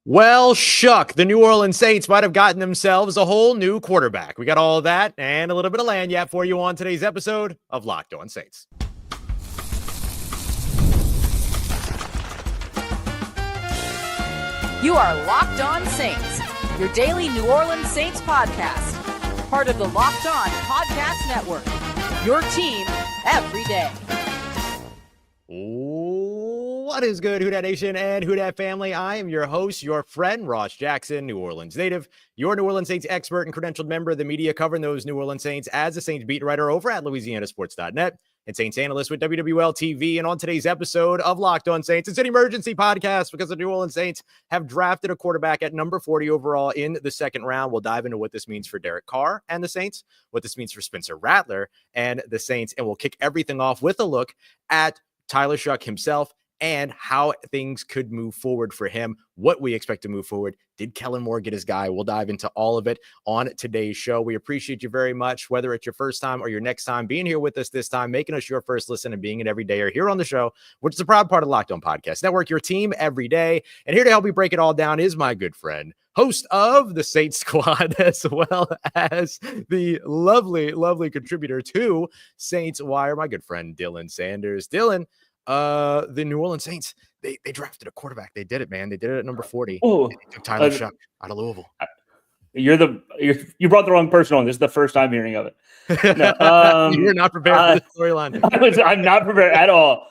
Well, Shuck, the New Orleans Saints might have gotten themselves a whole new quarterback. We got all of that and a little bit of lagniappe for you on today's episode of Locked On Saints. You are Locked On Saints, your daily New Orleans Saints podcast. Part of the Locked On Podcast Network, your team every day. What is good, Who Dat Nation and Who Dat family? I am your host, your friend, Ross Jackson, New Orleans native, your New Orleans Saints expert and credentialed member of the media covering those New Orleans Saints as a Saints beat writer over at LouisianaSports.net and Saints analyst with WWL TV. And on today's episode of Locked On Saints, it's an emergency podcast because the New Orleans Saints have drafted a quarterback at number 40 overall in the second round. We'll dive into what this means for Derek Carr and the Saints, what this means for Spencer Rattler and the Saints, and we'll kick everything off with a look at Tyler Shuck himself and how things could move forward for him, what we expect to move forward. Did Kellen Moore get his guy? We'll dive into all of it on today's show. We appreciate you very much, whether it's your first time or your next time being here with us this time, making us your first listen and being an everydayer here on the show, which is a proud part of Locked On Podcast Network, your team every day. And here to help me break it all down is my good friend, host of the Saints Squad, as well as the lovely, lovely contributor to Saints Wire, my good friend, Dylan Sanders. Dylan, the New Orleans Saints, they drafted a quarterback. They did it, man. They did it at number 40. Oh, they took Tyler Shough out of Louisville. You brought the wrong person on. This is the first time hearing of it. No, you're not prepared for the storyline. I'm not prepared at all.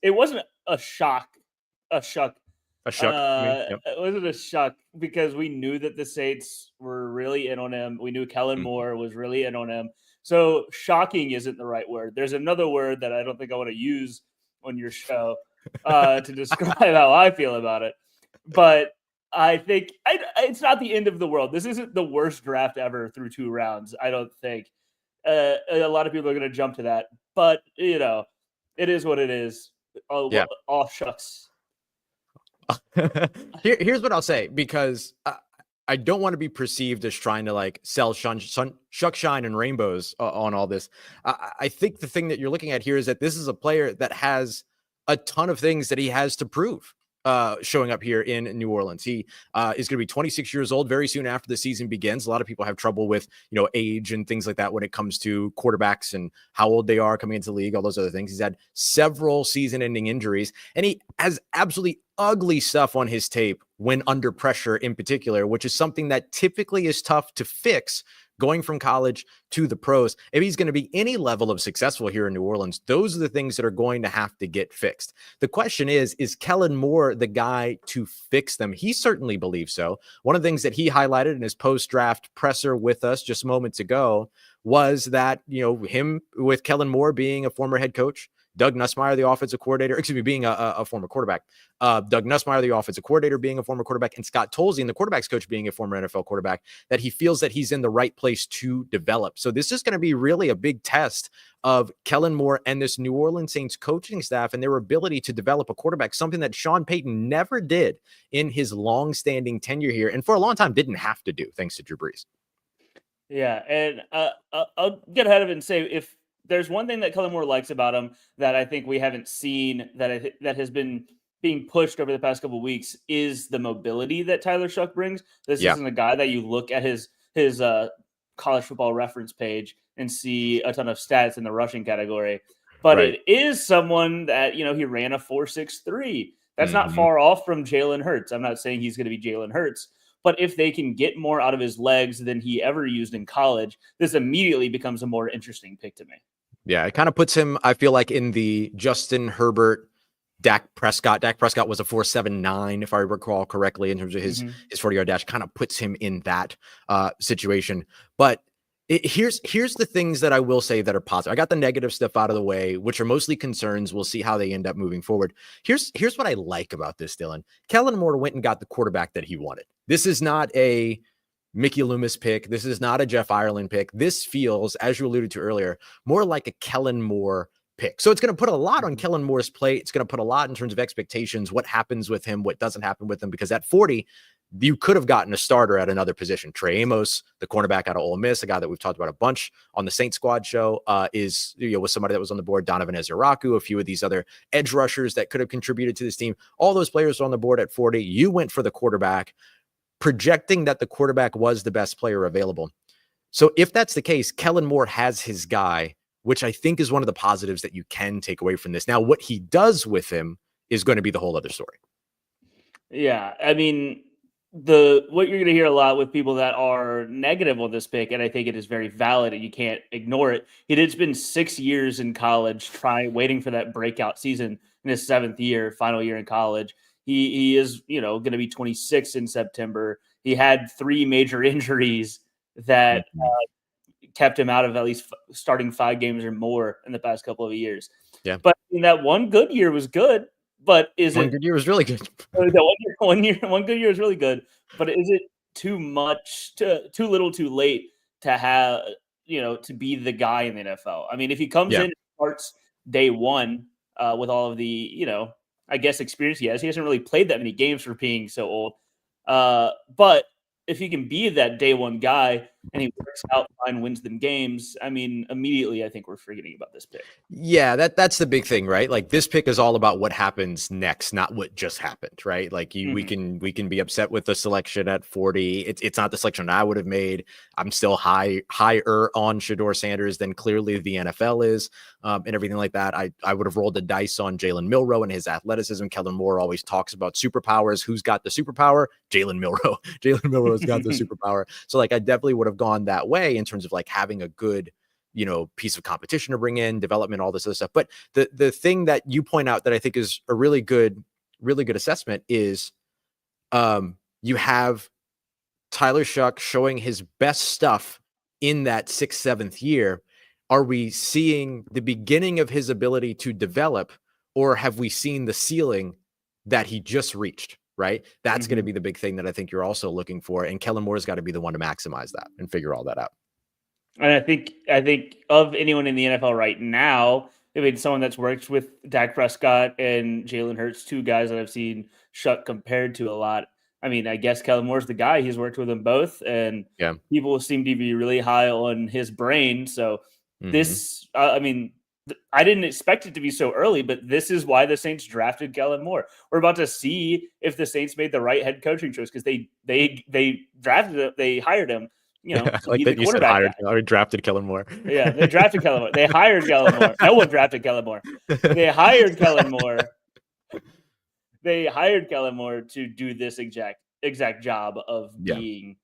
It wasn't a shock. A shuck. Yep. It wasn't a shock because we knew that the Saints were really in on him. We knew Kellen Moore was really in on him. So shocking isn't the right word. There's another word that I don't think I want to use on your show to describe how I feel about it. But I think it's not the end of the world. This isn't the worst draft ever through 2 rounds, I don't think. A lot of people are going to jump to that. But, it is what it is. All shucks. Here's what I'll say, because I don't want to be perceived as trying to sell shuck, shine, and rainbows on all this. I think the thing that you're looking at here is that this is a player that has a ton of things that he has to prove showing up here in New Orleans. He is going to be 26 years old very soon after the season begins. A lot of people have trouble with, age and things like that when it comes to quarterbacks and how old they are coming into the league, all those other things. He's had several season-ending injuries, and he has absolutely ugly stuff on his tape when under pressure in particular, which is something that typically is tough to fix going from college to the pros. If he's going to be any level of successful here in New Orleans, those are the things that are going to have to get fixed. The question is Kellen Moore the guy to fix them? He certainly believes so. One of the things that he highlighted in his post-draft presser with us just moments ago was that, him with Kellen Moore being a former head coach, Doug Nussmeier, the offensive coordinator, being a former quarterback. Doug Nussmeier, the offensive coordinator, being a former quarterback, and Scott Tolzien, the quarterback's coach, being a former NFL quarterback, that he feels that he's in the right place to develop. So this is going to be really a big test of Kellen Moore and this New Orleans Saints coaching staff and their ability to develop a quarterback, something that Sean Payton never did in his long-standing tenure here, and for a long time didn't have to do, thanks to Drew Brees. Yeah, and I'll get ahead of it and say, if there's one thing that Kellen Moore likes about him that I think we haven't seen that has been being pushed over the past couple of weeks is the mobility that Tyler Shuck brings. This isn't a guy that you look at his college football reference page and see a ton of stats in the rushing category, but It is someone that, he ran a 4.63. That's not far off from Jalen Hurts. I'm not saying he's going to be Jalen Hurts, but if they can get more out of his legs than he ever used in college, this immediately becomes a more interesting pick to me. Yeah, it kind of puts him, I feel like, in the Justin Herbert, Dak Prescott. Dak Prescott was a 4.79, if I recall correctly, in terms of his 40-yard dash. Kind of puts him in that situation. But here's the things that I will say that are positive. I got the negative stuff out of the way, which are mostly concerns. We'll see how they end up moving forward. Here's what I like about this, Dylan. Kellen Moore went and got the quarterback that he wanted. This is not a Mickey Loomis pick. This is not a Jeff Ireland pick. This feels, as you alluded to earlier, more like a Kellen Moore pick. So it's going to put a lot on Kellen Moore's plate. It's going to put a lot in terms of expectations, what happens with him, what doesn't happen with him, because at 40, you could have gotten a starter at another position. Trey Amos, the cornerback out of Ole Miss, a guy that we've talked about a bunch on the Saints Squad show, was somebody that was on the board. Donovan Ezeraku, a few of these other edge rushers that could have contributed to this team. All those players are on the board at 40. You went for the quarterback, projecting that the quarterback was the best player available. So if that's the case, Kellen Moore has his guy, which I think is one of the positives that you can take away from this. Now, what he does with him is going to be the whole other story. Yeah, I mean, what you're going to hear a lot with people that are negative on this pick, and I think it is very valid and you can't ignore it. He did spend 6 years in college waiting for that breakout season in his 7th year, final year in college. He is, going to be 26 in September. He had 3 major injuries that kept him out of at least starting 5 games or more in the past couple of years. Yeah. But that one good year was good. But one good year was really good. One good year was really good. But is it too much, too little, too late to have, to be the guy in the NFL? I mean, if he comes in and starts day one with all of the, I guess experience he hasn't really played that many games for being so old. But if he can be that day one guy and he works out fine, wins them games, I mean, immediately I think we're forgetting about this pick. Yeah, that's the big thing, right? Like this pick is all about what happens next, not what just happened, right? Like we can be upset with the selection at 40. It's not the selection I would have made. I'm still higher on Sheduer Sanders than clearly the NFL is, and everything like that. I would have rolled the dice on Jalen Milroe and his athleticism. Kellen Moore always talks about superpowers. Who's got the superpower? Jalen Milroe. Jalen Milroe's got the superpower. So like I definitely would have gone that way in terms of like having a good, piece of competition to bring in, development, all this other stuff. But the thing that you point out that I think is a really good assessment is you have Tyler Shuck showing his best stuff in that 6th, 7th year. Are we seeing the beginning of his ability to develop, or have we seen the ceiling that he just reached? Right. That's going to be the big thing that I think you're also looking for. And Kellen Moore's got to be the one to maximize that and figure all that out. And I think of anyone in the NFL right now, I mean, someone that's worked with Dak Prescott and Jalen Hurts, 2 guys that I've seen Shuck compared to a lot. I mean, I guess Kellen Moore's the guy. He's worked with them both, and people seem to be really high on his brain. So this, I mean, I didn't expect it to be so early, but this is why the Saints drafted Kellen Moore. We're about to see if the Saints made the right head coaching choice because they drafted him, they hired him. Like that you said, drafted Kellen Moore. Yeah, they drafted Kellen Moore. They hired Kellen Moore. No one drafted Kellen Moore. They hired Kellen Moore. They hired Kellen Moore to do this exact job of being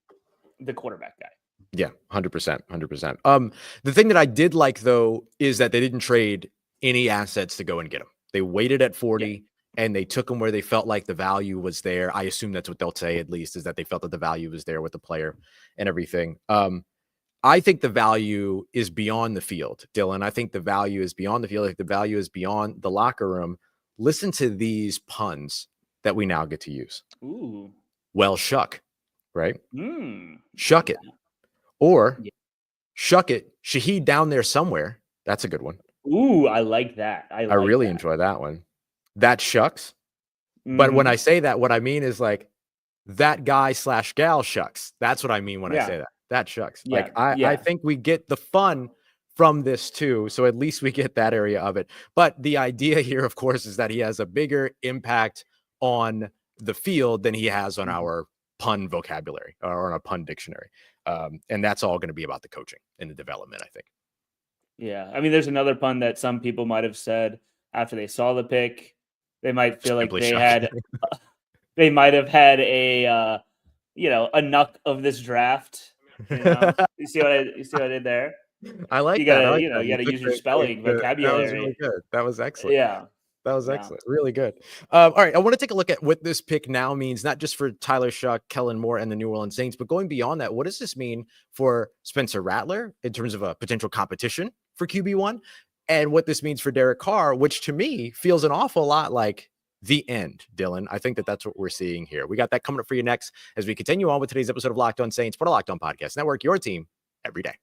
the quarterback guy. Yeah, 100%, 100%. The thing that I did like though is that they didn't trade any assets to go and get him. They waited at 40 and they took him where they felt like the value was there. I assume that's what they'll say, at least, is that they felt that the value was there with the player and everything. I think the value is beyond the field, Dylan. I think the value is beyond the field. Like the value is beyond the locker room. Listen to these puns that we now get to use. Ooh. Well, shuck, right? Shuck it. Or shuck it. Shaheed down there somewhere. That's a good one. Ooh, I like that. I really enjoy that one. That shucks. But when I say that, what I mean is like that guy / gal shucks. That's what I mean when I say that. That shucks. Yeah. Like I think we get the fun from this too. So at least we get that area of it. But the idea here, of course, is that he has a bigger impact on the field than he has on our pun vocabulary or on a pun dictionary. And that's all going to be about the coaching and the development, I think. Yeah. I mean, there's another pun that some people might have said after they saw the pick. They might feel like they might have had a nuck of this draft. You see what I did there? I like you that. gotta, you gotta use your spelling vocabulary. That was really good. That was excellent. Yeah. That was excellent. Really good. All right. I want to take a look at what this pick now means, not just for Tyler Shuck, Kellen Moore, and the New Orleans Saints, but going beyond that, what does this mean for Spencer Rattler in terms of a potential competition for QB1? And what this means for Derek Carr, which to me feels an awful lot like the end, Dylan. I think that's what we're seeing here. We got that coming up for you next as we continue on with today's episode of Locked On Saints, part of Locked On Podcast Network, your team every day.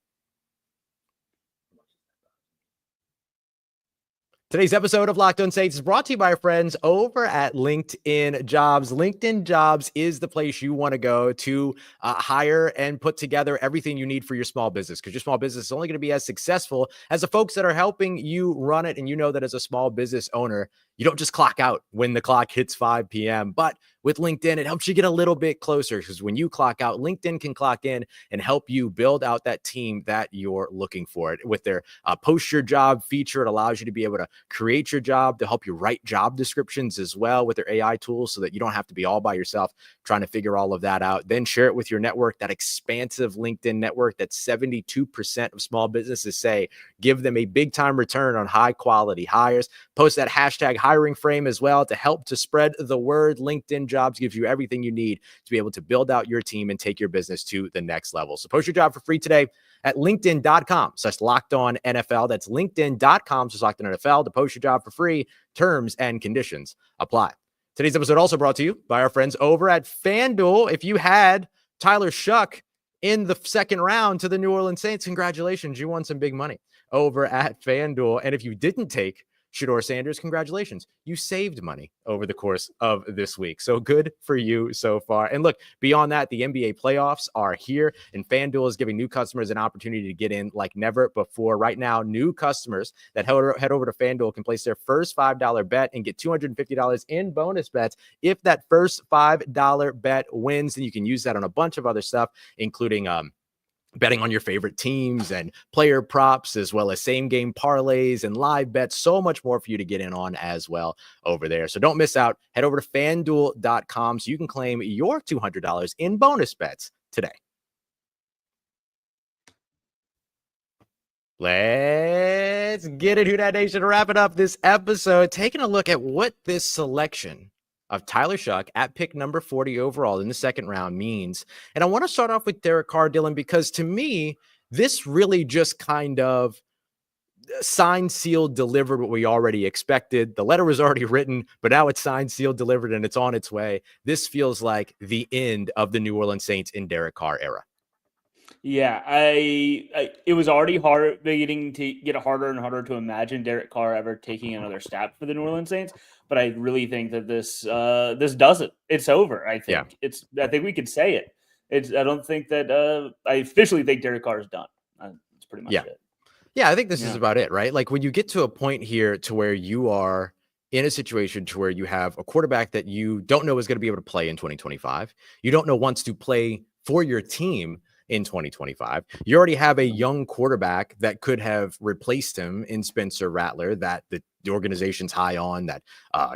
Today's episode of Locked On Saints is brought to you by our friends over at LinkedIn Jobs. LinkedIn Jobs is the place you want to go to hire and put together everything you need for your small business, because your small business is only going to be as successful as the folks that are helping you run it. And you know that as a small business owner, you don't just clock out when the clock hits 5 p.m. But with LinkedIn, it helps you get a little bit closer, because when you clock out, LinkedIn can clock in and help you build out that team that you're looking for. With their post your job feature, it allows you to be able to create your job, to help you write job descriptions as well with their AI tools, so that you don't have to be all by yourself trying to figure all of that out. Then share it with your network, that expansive LinkedIn network that 72% of small businesses say give them a big time return on high quality hires. Post that hashtag hiring frame as well to help to spread the word. LinkedIn Jobs gives you everything you need to be able to build out your team and take your business to the next level. So post your job for free today at linkedin.com/LockedOnNFL. That's linkedin.com/LockedOnNFL to post your job for free. Terms and conditions apply. Today's episode also brought to you by our friends over at FanDuel. If you had Tyler Shuck in the second round to the New Orleans Saints, congratulations. You won some big money over at FanDuel. And if you didn't take Sheduer Sanders, congratulations. You saved money over the course of this week. So good for you so far. And look, beyond that, the NBA playoffs are here, and FanDuel is giving new customers an opportunity to get in like never before. Right now, new customers that head over to FanDuel can place their first $5 bet and get $250 in bonus bets. If that first $5 bet wins, then you can use that on a bunch of other stuff, including betting on your favorite teams and player props, as well as same game parlays and live bets. So much more for you to get in on as well over there. So don't miss out. Head over to FanDuel.com so you can claim your $200 in bonus bets today. Let's get it, Who Dat Nation, to wrap it up this episode. Taking a look at what this selection of Tyler Shuck at pick number 40 overall in the second round means. And I want to start off with Derek Carr, Dylan, because to me, this really just kind of signed, sealed, delivered what we already expected. The letter was already written, but now it's signed, sealed, delivered, and it's on its way. This feels like the end of the New Orleans Saints in Derek Carr era. Yeah, it was already beginning to get harder and harder to imagine Derek Carr ever taking another step for the New Orleans Saints. But I really think that this does it. It's over. I think I think we could say it. I don't think that I officially think Derek Carr is done. That's pretty much it. Yeah, I think this is about it, right? Like when you get to a point here to where you are in a situation to where you have a quarterback that you don't know is going to be able to play in 2025. You don't know wants to play for your team in 2025. You already have a young quarterback that could have replaced him in Spencer Rattler, that the organization's high on, that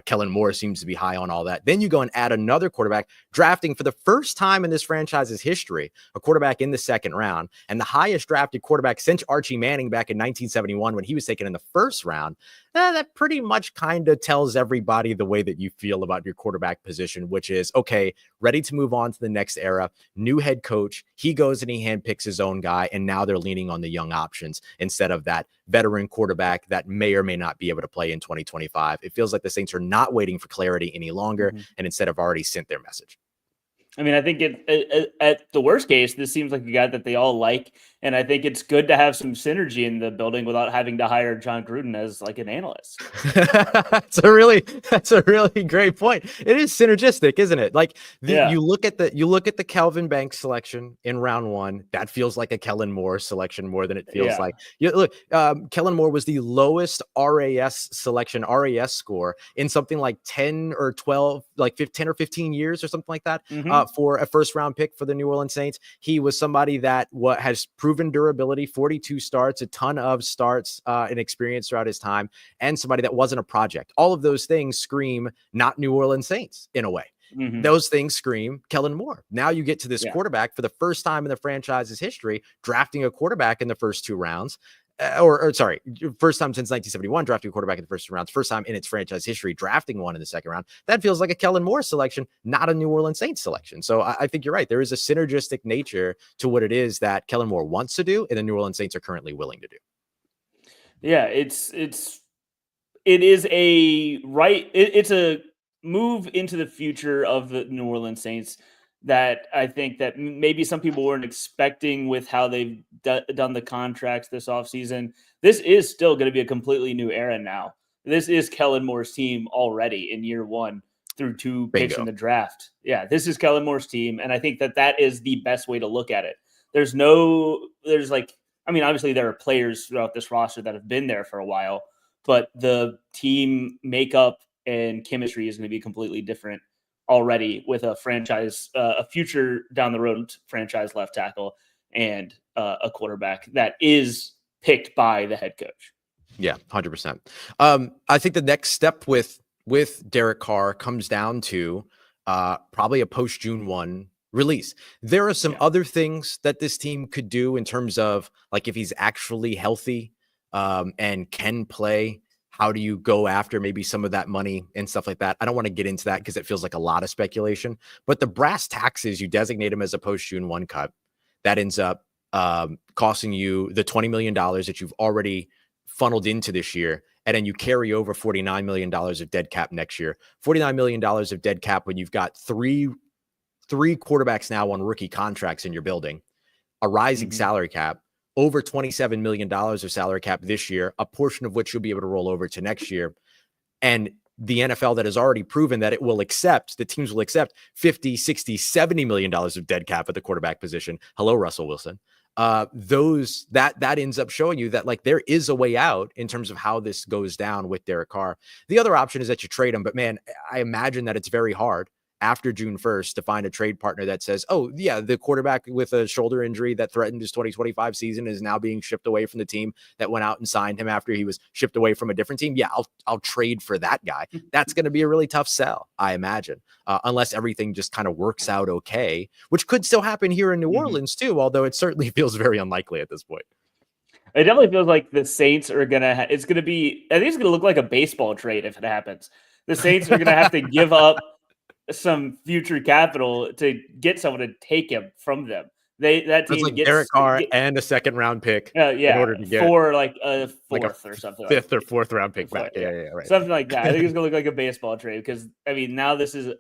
Kellen Moore seems to be high on, all that. Then you go and add another quarterback, drafting for the first time in this franchise's history, a quarterback in the second round, and the highest drafted quarterback since Archie Manning back in 1971 when he was taken in the first round. That pretty much kind of tells everybody the way that you feel about your quarterback position, which is, okay, ready to move on to the next era. New head coach, he goes and he handpicks his own guy, and now they're leaning on the young options instead of that veteran quarterback that may or may not be able to play in 2025. It feels like the Saints are not waiting for clarity any longer, and instead have already sent their message. I mean, I think at the worst case, this seems like a guy that they all like. And I think it's good to have some synergy in the building without having to hire John Gruden as like an analyst. That's a really great point. It is synergistic, isn't it? Like you look at the Kelvin Banks selection in round one. That feels like a Kellen Moore selection more than it feels like. Kellen Moore was the lowest RAS score in something like 10 or 12, like 10 or 15 years or something like that. For a first round pick for the New Orleans Saints. He was somebody that has proven durability, 42 starts, a ton of starts and experience throughout his time, and somebody that wasn't a project. All of those things scream not New Orleans Saints in a way. Those things scream Kellen Moore. Now you get to this quarterback for the first time in the franchise's history, drafting a quarterback in the first two rounds. First time since 1971 drafting a quarterback in the first two rounds, first time in its franchise history drafting one in the second round. That feels like a Kellen Moore selection, not a New Orleans Saints selection. So I think you're right. There is a synergistic nature to what it is that Kellen Moore wants to do and the New Orleans Saints are currently willing to do. Yeah, it's a move into the future of the New Orleans Saints that I think that maybe some people weren't expecting with how they've done the contracts this offseason. This is still going to be a completely new era now. this is Kellen Moore's team already in year one through 2 picks Bingo. in the draft. Yeah, this is Kellen Moore's team. And I think that is the best way to look at it. Obviously there are players throughout this roster that have been there for a while, but the team makeup and chemistry is going to be completely different already with a future down the road franchise left tackle and a quarterback that is picked by the head coach. Yeah, 100%. I think the next step with Derek Carr comes down to probably a post June 1 release. There are some other things that this team could do in terms of like if he's actually healthy and can play. How do you go after maybe some of that money and stuff like that? I don't want to get into that because it feels like a lot of speculation. But the brass taxes, you designate him as a post June 1 cut. That ends up costing you the $20 million that you've already funneled into this year. And then you carry over $49 million of dead cap next year. $49 million of dead cap when you've got three quarterbacks now on rookie contracts in your building, a rising salary cap, over $27 million of salary cap this year, a portion of which you'll be able to roll over to next year. And the NFL that has already proven that the teams will accept 50, 60, $70 million of dead cap at the quarterback position. Hello, Russell Wilson. That ends up showing you that like there is a way out in terms of how this goes down with Derek Carr. The other option is that you trade him, but man, I imagine that it's very hard after June 1st to find a trade partner that says, oh yeah, the quarterback with a shoulder injury that threatened his 2025 season is now being shipped away from the team that went out and signed him after he was shipped away from a different team. Yeah, I'll trade for that guy. That's going to be a really tough sell, I imagine, unless everything just kind of works out okay, which could still happen here in New Orleans too, although it certainly feels very unlikely at this point. It definitely feels like the Saints are going to, I think it's going to look like a baseball trade if it happens. The Saints are going to have to give up some future capital to get someone to take him from them. That team like gets Derek Carr and a second round pick in order to get for like a fourth or something, fifth or fourth round pick back. Yeah, right. Something like that. I think it's gonna look like a baseball trade because I mean now this is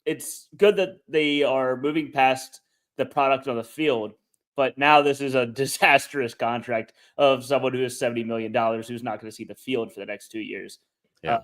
it's good that they are moving past the product on the field, but now this is a disastrous contract of someone who is $70 million who's not going to see the field for the next 2 years. Yeah.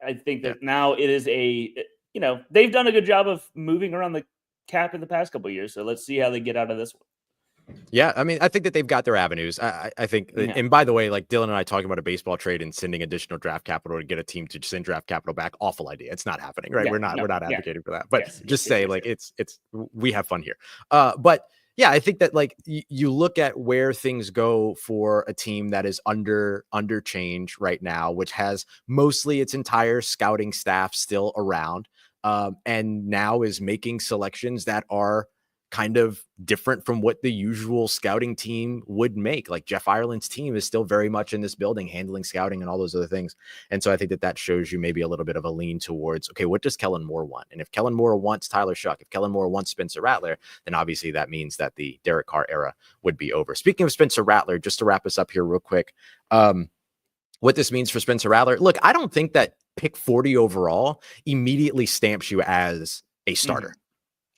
I think that now it is they've done a good job of moving around the cap in the past couple of years. So let's see how they get out of this one. Yeah. I mean, I think that they've got their avenues. I think, and by the way, like Dylan and I talking about a baseball trade and sending additional draft capital to get a team to send draft capital back. Awful idea. It's not happening, right? Yeah, we're not advocating for that, but yes, we have fun here. But yeah, I think that like you look at where things go for a team that is under change right now, which has mostly its entire scouting staff still around, and now is making selections that are kind of different from what the usual scouting team would make. Like Jeff Ireland's team is still very much in this building, handling scouting and all those other things. And so I think that shows you maybe a little bit of a lean towards, okay, what does Kellen Moore want? And if Kellen Moore wants Tyler Shuck, if Kellen Moore wants Spencer Rattler, then obviously that means that the Derek Carr era would be over. Speaking of Spencer Rattler, just to wrap us up here real quick, what this means for Spencer Rattler. Look, I don't think that pick 40 overall immediately stamps you as a starter.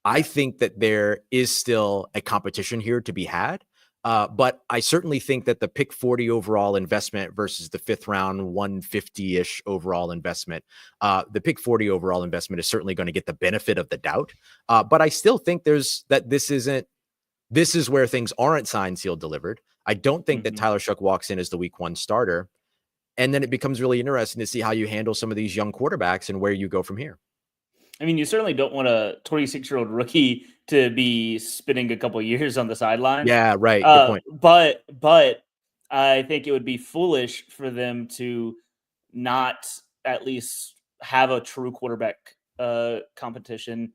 I think that there is still a competition here to be had. But I certainly think that the pick 40 overall investment versus the 5th round 150-ish overall investment, the pick 40 overall investment is certainly going to get the benefit of the doubt. But I still think this is where things aren't signed, sealed, delivered. I don't think that Tyler Shuck walks in as the week 1 starter. And then it becomes really interesting to see how you handle some of these young quarterbacks and where you go from here. I mean, you certainly don't want a 26-year-old rookie to be spending a couple of years on the sideline. Yeah, right. Good point. But I think it would be foolish for them to not at least have a true quarterback competition.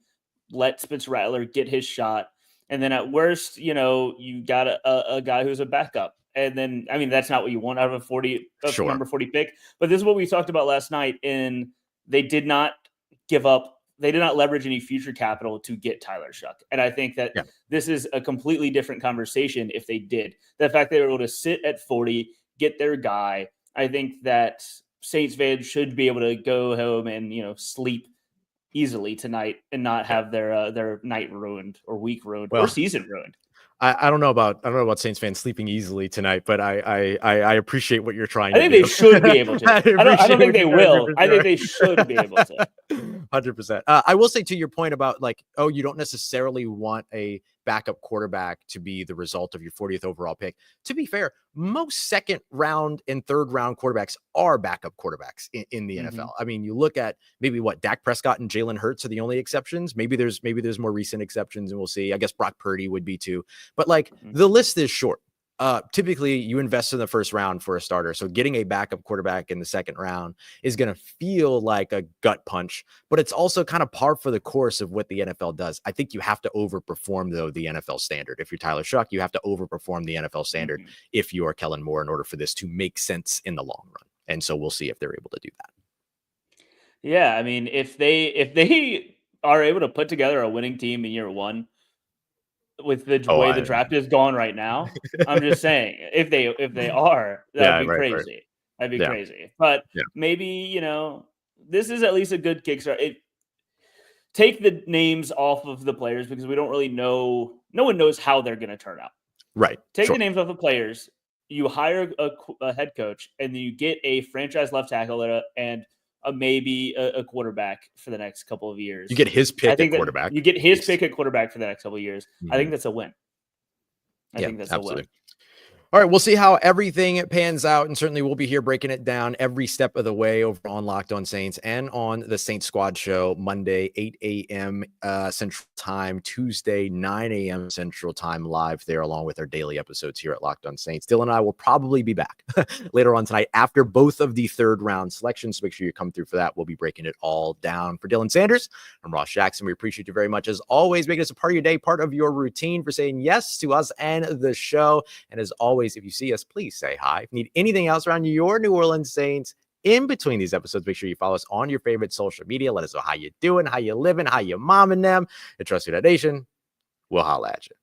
Let Spencer Rattler get his shot, and then at worst, you got a guy who's a backup. And then, I mean, that's not what you want out of a number 40 pick. But this is what we talked about last night, and they did not give up. They did not leverage any future capital to get Tyler Shuck. And I think that this is a completely different conversation if they did. The fact they were able to sit at 40, get their guy, I think that Saints fans should be able to go home and, sleep easily tonight and not have their night ruined or week ruined or season ruined. I don't know about Saints fans sleeping easily tonight, but I appreciate what you're trying I to think do. they should be able to. I don't think they will. I think they should be able to. 100%. I will say, to your point about like, oh, you don't necessarily want a backup quarterback to be the result of your 40th overall pick. To be fair, most second round and third round quarterbacks are backup quarterbacks in the NFL. I mean, you look at maybe what Dak Prescott and Jalen Hurts are the only exceptions. Maybe there's more recent exceptions, and we'll see. I guess Brock Purdy would be too. But like the list is short. Typically you invest in the first round for a starter. So getting a backup quarterback in the second round is going to feel like a gut punch, but it's also kind of par for the course of what the NFL does. I think you have to overperform, though, the NFL standard. If you're Tyler Shuck, you have to overperform the NFL standard if you are Kellen Moore in order for this to make sense in the long run. And so we'll see if they're able to do that. Yeah. I mean, if they are able to put together a winning team in year one, with the way the draft is going right now, I'm just saying, if they are, that'd be crazy. Right. That'd be crazy. But maybe, this is at least a good kickstart. Take the names off of the players because we don't really know. No one knows how they're going to turn out. Right. Take the names off the players. You hire a head coach, and then you get a franchise left tackle and maybe a quarterback for the next couple of years. You get his pick at quarterback. You get his pick at quarterback for the next couple of years. I think that's a win. I think that's absolutely a win. All right, we'll see how everything pans out, and certainly we'll be here breaking it down every step of the way over on Locked On Saints and on the Saints Squad Show, Monday, 8 a.m. Central Time, Tuesday, 9 a.m. Central Time, live there, along with our daily episodes here at Locked On Saints. Dylan and I will probably be back later on tonight after both of the third round selections. So make sure you come through for that. We'll be breaking it all down. For Dylan Sanders, I'm Ross Jackson. We appreciate you very much, as always, making us a part of your day, part of your routine, for saying yes to us and the show. And as always, if you see us, please say hi. If you need anything else around your New Orleans Saints in between these episodes, make sure you follow us on your favorite social media. Let us know how you doing, how you living, how you momming them. And trust Who Dat Nation, we'll holla at you.